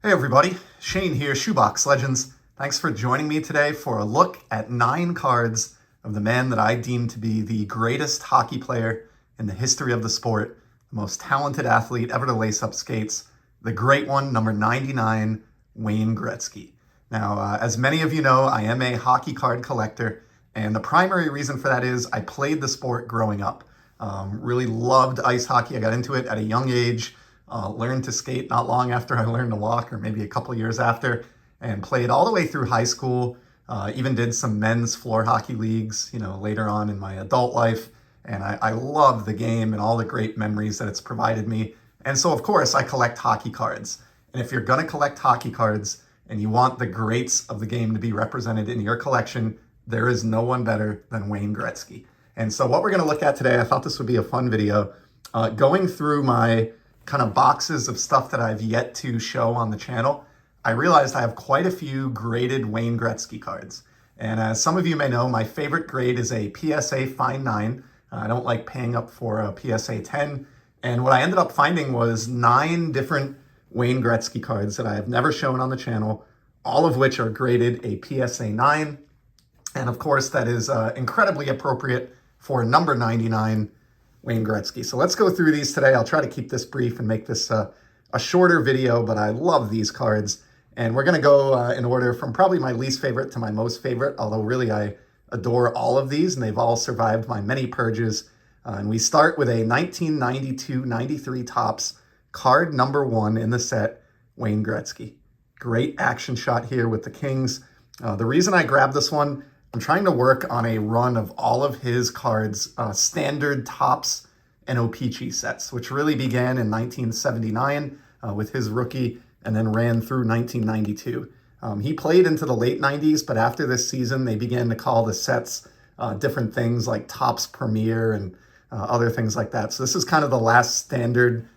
Hey everybody, Shane here, Shoebox Legends. Thanks for joining me today for a look at 9 cards of the man that I deem to be the greatest hockey player in the history of the sport, the most talented athlete ever to lace up skates, the great one, number 99, Wayne Gretzky. Now, as many of you know, I am a hockey card collector, and the primary reason for that is I played the sport growing up. Really loved ice hockey. I got into it at a young age. Learned to skate not long after I learned to walk, or maybe a couple years after, and played all the way through high school. Even did some men's floor hockey leagues, later on in my adult life. And I love the game and all the great memories that it's provided me. And so, of course, I collect hockey cards. And if you're going to collect hockey cards and you want the greats of the game to be represented in your collection, there is no one better than Wayne Gretzky. And so what we're going to look at today, I thought this would be a fun video, going through my kind of boxes of stuff that I've yet to show on the channel. I realized I have quite a few graded Wayne Gretzky cards. And as some of you may know, my favorite grade is a PSA Fine 9. I don't like paying up for a PSA 10. And what I ended up finding was 9 different Wayne Gretzky cards that I have never shown on the channel, all of which are graded a PSA 9. And of course, that is incredibly appropriate for number 99, Wayne Gretzky. So let's go through these today. I'll try to keep this brief and make this a shorter video, but I love these cards. And we're going to go in order from probably my least favorite to my most favorite, although really I adore all of these, and they've all survived my many purges. And we start with a 1992-93 Topps card number 1 in the set, Wayne Gretzky. Great action shot here with the Kings. The reason I grabbed this one, I'm trying to work on a run of all of his cards, standard Topps and O-Pee-Chee sets, which really began in 1979 with his rookie and then ran through 1992. He played into the late 90s, but after this season, they began to call the sets different things like Topps Premier and other things like that. So this is kind of the last standard,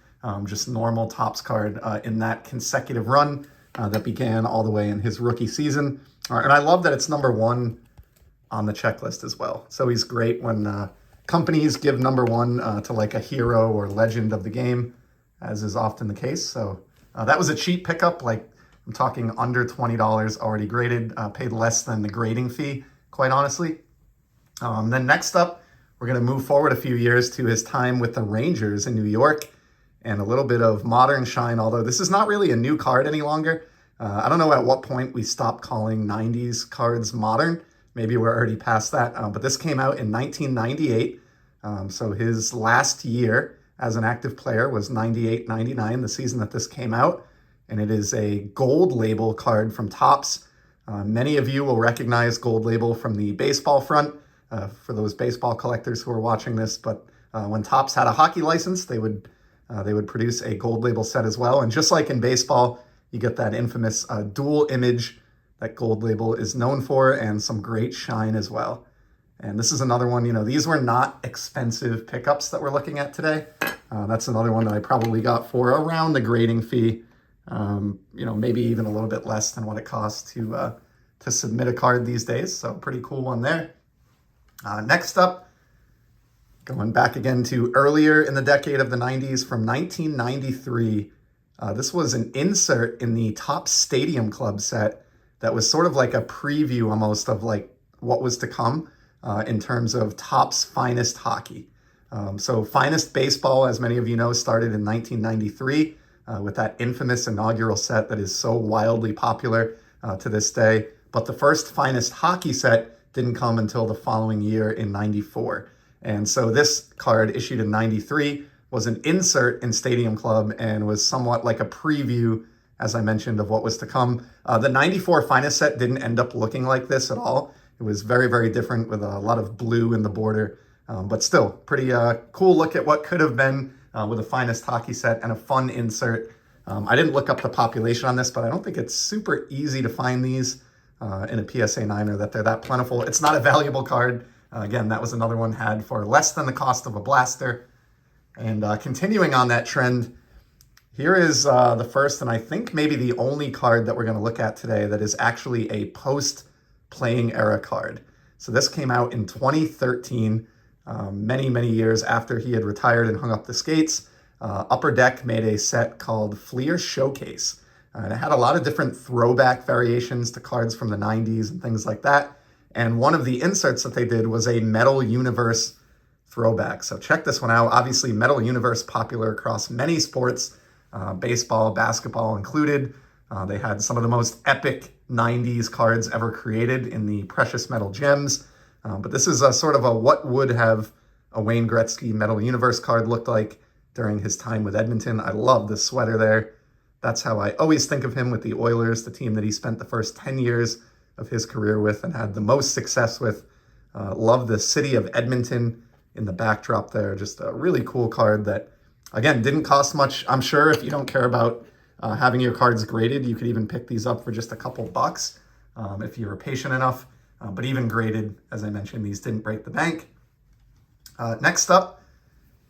just normal Topps card in that consecutive run that began all the way in his rookie season. And I love that it's number 1 on the checklist as well. So he's great when companies give number 1 to like a hero or legend of the game, as is often the case. So that was a cheap pickup. Like, I'm talking under $20 already graded, paid less than the grading fee, quite honestly. Then next up, we're going to move forward a few years to his time with the Rangers in New York, and a little bit of modern shine, although this is not really a new card any longer. I don't know at what point we stopped calling 90s cards modern. Maybe we're already past that, but this came out in 1998. So his last year as an active player was 98-99, the season that this came out. And it is a gold label card from Topps. Many of you will recognize gold label from the baseball front for those baseball collectors who are watching this. But when Topps had a hockey license, they would produce a gold label set as well. And just like in baseball, you get that infamous dual image that gold label is known for, and some great shine as well. And this is another one, these were not expensive pickups that we're looking at today. That's another one that I probably got for around the grading fee, maybe even a little bit less than what it costs to submit a card these days. So pretty cool one there. Next up, going back again to earlier in the decade of the 90s, from 1993, this was an insert in the Topps Stadium Club set that was sort of like a preview almost of like what was to come in terms of Topps Finest Hockey. So Finest Baseball, as many of you know, started in 1993 with that infamous inaugural set that is so wildly popular to this day. But the first Finest Hockey set didn't come until the following year in 94. And so this card, issued in 93, was an insert in Stadium Club and was somewhat like a preview, as I mentioned, of what was to come. The 94 Finest set didn't end up looking like this at all. It was very, very different with a lot of blue in the border, but still pretty cool look at what could have been with a Finest Hockey set and a fun insert. I didn't look up the population on this, but I don't think it's super easy to find these in a PSA 9 or that they're that plentiful. It's not a valuable card. Again, that was another one had for less than the cost of a blaster. And continuing on that trend, here is the first, and I think maybe the only card that we're going to look at today that is actually a post-playing era card. So this came out in 2013, many, many years after he had retired and hung up the skates. Upper Deck made a set called Fleer Showcase. And it had a lot of different throwback variations to cards from the 90s and things like that. And one of the inserts that they did was a Metal Universe throwback. So check this one out. Obviously, Metal Universe popular across many sports, baseball, basketball included. They had some of the most epic 90s cards ever created in the Precious Metal Gems. But this is a sort of a what would have a Wayne Gretzky Metal Universe card looked like during his time with Edmonton. I love this sweater there. That's how I always think of him with the Oilers, the team that he spent the first 10 years of his career with and had the most success with. Love the city of Edmonton in the backdrop there. Just a really cool card that, again, didn't cost much. I'm sure if you don't care about having your cards graded, you could even pick these up for just a couple bucks if you were patient enough. But even graded, as I mentioned, these didn't break the bank. Next up,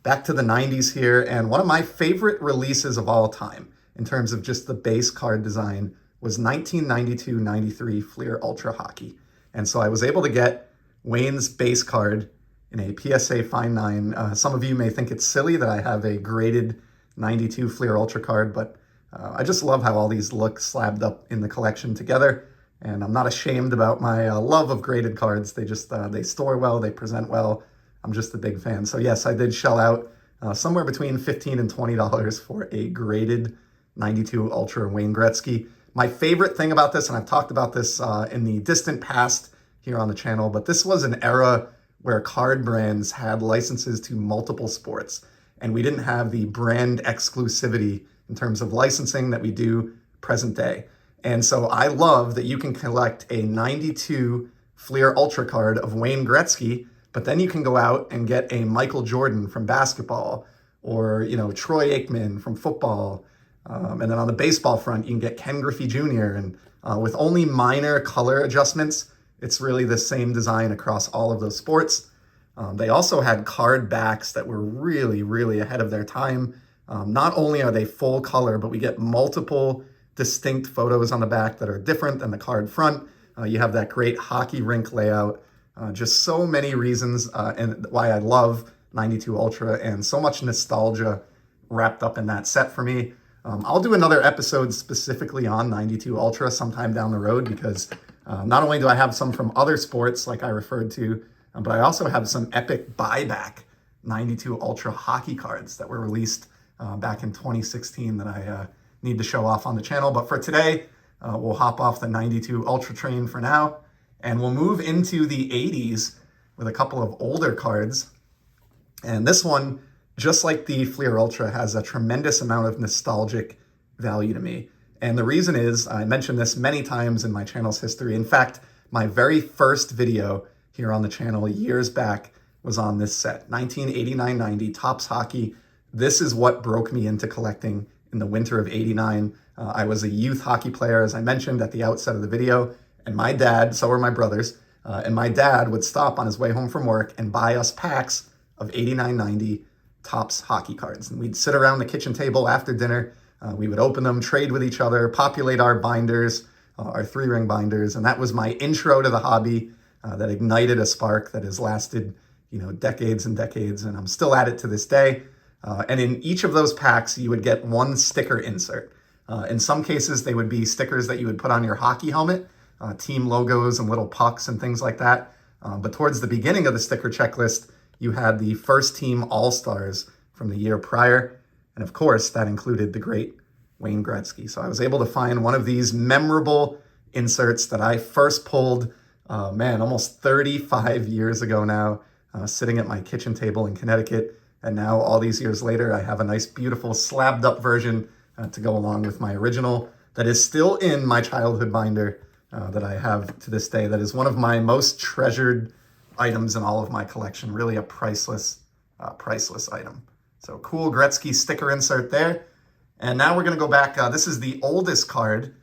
back to the 90s here, and one of my favorite releases of all time in terms of just the base card design was 1992-93 Fleer Ultra Hockey. And so I was able to get Wayne's base card in a PSA Fine 9. Some of you may think it's silly that I have a graded 92 Fleer Ultra card, but I just love how all these look slabbed up in the collection together. And I'm not ashamed about my love of graded cards. They just, they store well, they present well. I'm just a big fan. So yes, I did shell out somewhere between $15 and $20 for a graded 92 Ultra Wayne Gretzky. My favorite thing about this, and I've talked about this in the distant past here on the channel, but this was an era where card brands had licenses to multiple sports, and we didn't have the brand exclusivity in terms of licensing that we do present day. And so I love that you can collect a 92 Fleer Ultra card of Wayne Gretzky, but then you can go out and get a Michael Jordan from basketball, or, you know, Troy Aikman from football. And then on the baseball front, you can get Ken Griffey Jr. And with only minor color adjustments, it's really the same design across all of those sports. They also had card backs that were really, really ahead of their time. Not only are they full color, but we get multiple distinct photos on the back that are different than the card front. You have that great hockey rink layout. Just so many reasons and why I love 92 Ultra, and so much nostalgia wrapped up in that set for me. I'll do another episode specifically on 92 Ultra sometime down the road, because not only do I have some from other sports like I referred to, but I also have some epic buyback 92 Ultra hockey cards that were released back in 2016 that I need to show off on the channel. But for today, we'll hop off the 92 Ultra train for now, and we'll move into the 80s with a couple of older cards. And this one, just like the Fleer Ultra, has a tremendous amount of nostalgic value to me. And the reason is, I mentioned this many times in my channel's history. In fact, my very first video here on the channel years back was on this set, 1989-90 Topps Hockey. This is what broke me into collecting in the winter of '89. I was a youth hockey player, as I mentioned at the outset of the video, and my dad, so were my brothers, and my dad would stop on his way home from work and buy us packs of 89-90 Topps hockey cards. And we'd sit around the kitchen table after dinner. We would open them, trade with each other, populate our binders, our 3-ring binders. And that was my intro to the hobby that ignited a spark that has lasted, you know, decades and decades. And I'm still at it to this day. And in each of those packs, you would get one sticker insert. In some cases, they would be stickers that you would put on your hockey helmet, team logos and little pucks and things like that. But towards the beginning of the sticker checklist, you had the first team All-Stars from the year prior. And of course, that included the great Wayne Gretzky. So I was able to find one of these memorable inserts that I first pulled, almost 35 years ago now, sitting at my kitchen table in Connecticut. And now all these years later, I have a nice, beautiful slabbed up version to go along with my original that is still in my childhood binder that I have to this day. That is one of my most treasured items in all of my collection. Really a priceless item. So cool Gretzky sticker insert there. And now we're going to go back. This is the oldest card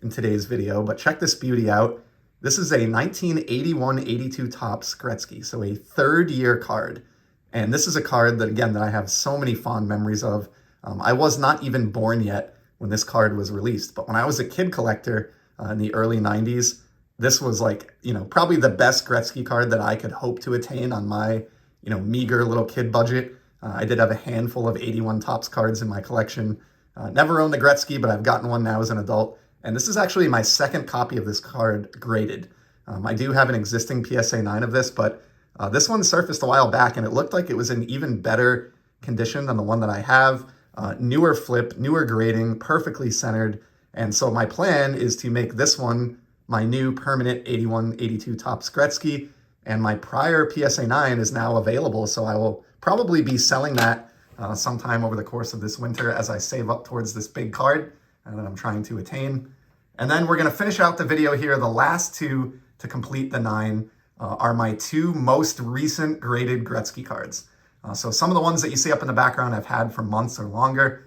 in today's video, but check this beauty out. This is a 1981-82 Topps Gretzky, so a third-year card. And this is a card that, again, that I have so many fond memories of. I was not even born yet when this card was released, but when I was a kid collector in the early 90s, this was like, you know, probably the best Gretzky card that I could hope to attain on my, you know, meager little kid budget. I did have a handful of 81 Topps cards in my collection, Never owned the Gretzky, but I've gotten one now as an adult. And this is actually my second copy of this card graded. I do have an existing PSA 9 of this, but this one surfaced a while back, and it looked like it was in even better condition than the one that I have. Newer flip, newer grading, perfectly centered. And so my plan is to make this one my new permanent 81-82 Topps Gretzky, and my prior PSA 9 is now available, so I will probably be selling that sometime over the course of this winter as I save up towards this big card that I'm trying to attain. And then we're going to finish out the video here. The last two to complete the 9 are my two most recent graded Gretzky cards. So some of the ones that you see up in the background I've had for months or longer,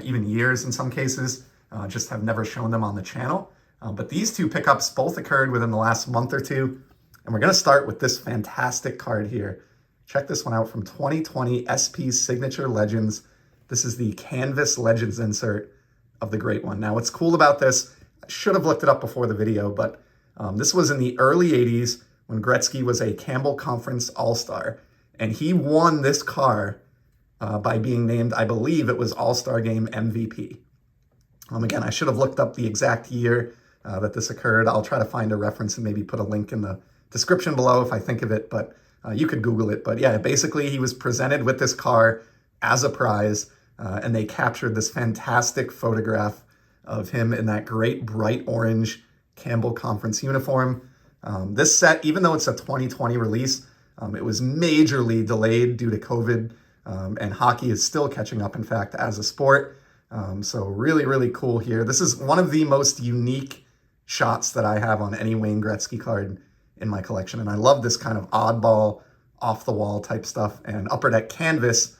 even years in some cases, just have never shown them on the channel. But these two pickups both occurred within the last month or two. And we're going to start with this fantastic card here. Check this one out from 2020 SP Signature Legends. This is the Canvas Legends insert of the great one. Now, what's cool about this, I should have looked it up before the video, but this was in the early 80s when Gretzky was a Campbell Conference All-Star. And he won this car by being named, I believe it was All-Star Game MVP. Again, I should have looked up the exact year that this occurred. I'll try to find a reference and maybe put a link in the description below if I think of it, but you could Google it. But yeah, basically he was presented with this car as a prize, and they captured this fantastic photograph of him in that great bright orange Campbell Conference uniform. This set, even though it's a 2020 release, it was majorly delayed due to COVID, and hockey is still catching up, in fact, as a sport. So really, really cool here. This is one of the most unique shots that I have on any Wayne Gretzky card in my collection. And I love this kind of oddball, off-the-wall type stuff. And Upper Deck Canvas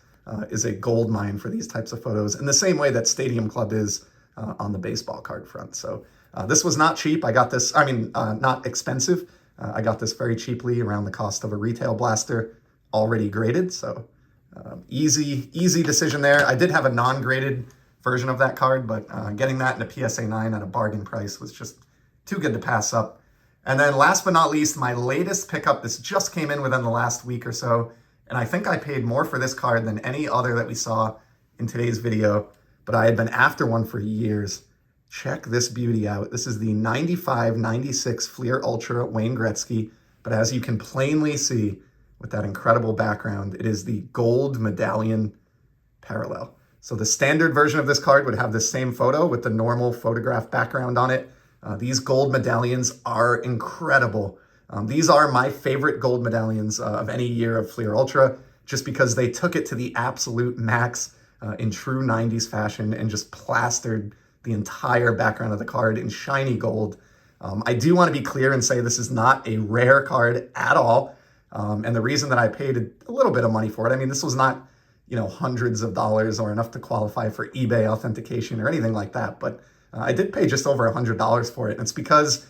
is a gold mine for these types of photos in the same way that Stadium Club is on the baseball card front. So this was not cheap. I got this, not expensive. I got this very cheaply, around the cost of a retail blaster, already graded. So easy decision there. I did have a non-graded version of that card, but getting that in a PSA 9 at a bargain price was just too good to pass up. And then last but not least, my latest pickup, this just came in within the last week or so, and I think I paid more for this card than any other that we saw in today's video, but I had been after one for years. Check this beauty out. This is the 95-96 Fleer Ultra Wayne Gretzky, but as you can plainly see with that incredible background, it is the gold medallion parallel. So the standard version of this card would have the same photo with the normal photograph background on it. These gold medallions are incredible. These are my favorite gold medallions of any year of Fleer Ultra, just because they took it to the absolute max in true 90s fashion and just plastered the entire background of the card in shiny gold. I do want to be clear and say this is not a rare card at all. And the reason that I paid a little bit of money for it, I mean, this was not, hundreds of dollars or enough to qualify for eBay authentication or anything like that. But I did pay just over $100 for it. And it's because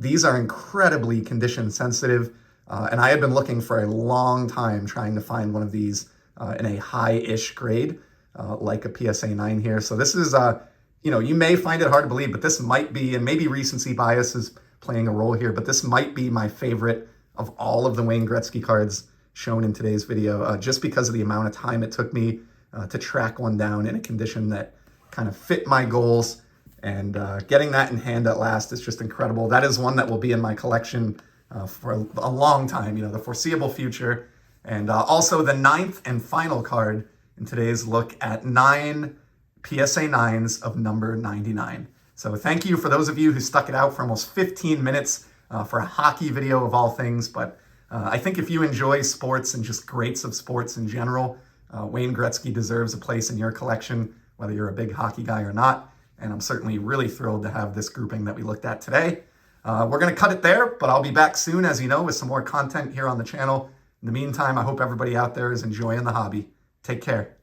these are incredibly condition sensitive. And I had been looking for a long time trying to find one of these in a high-ish grade, like a PSA 9 here. So this is, you may find it hard to believe, but this might be, and maybe recency bias is playing a role here, but this might be my favorite of all of the Wayne Gretzky cards shown in today's video, just because of the amount of time it took me to track one down in a condition that kind of fit my goals. And getting that in hand at last is just incredible. That is one that will be in my collection for a long time, the foreseeable future. And also the 9th and final card in today's look at 9 PSA 9s of number 99. So thank you for those of you who stuck it out for almost 15 minutes for a hockey video of all things. But I think if you enjoy sports and just greats of sports in general, Wayne Gretzky deserves a place in your collection, whether you're a big hockey guy or not. And I'm certainly really thrilled to have this grouping that we looked at today. We're going to cut it there, but I'll be back soon, as you know, with some more content here on the channel. In the meantime, I hope everybody out there is enjoying the hobby. Take care.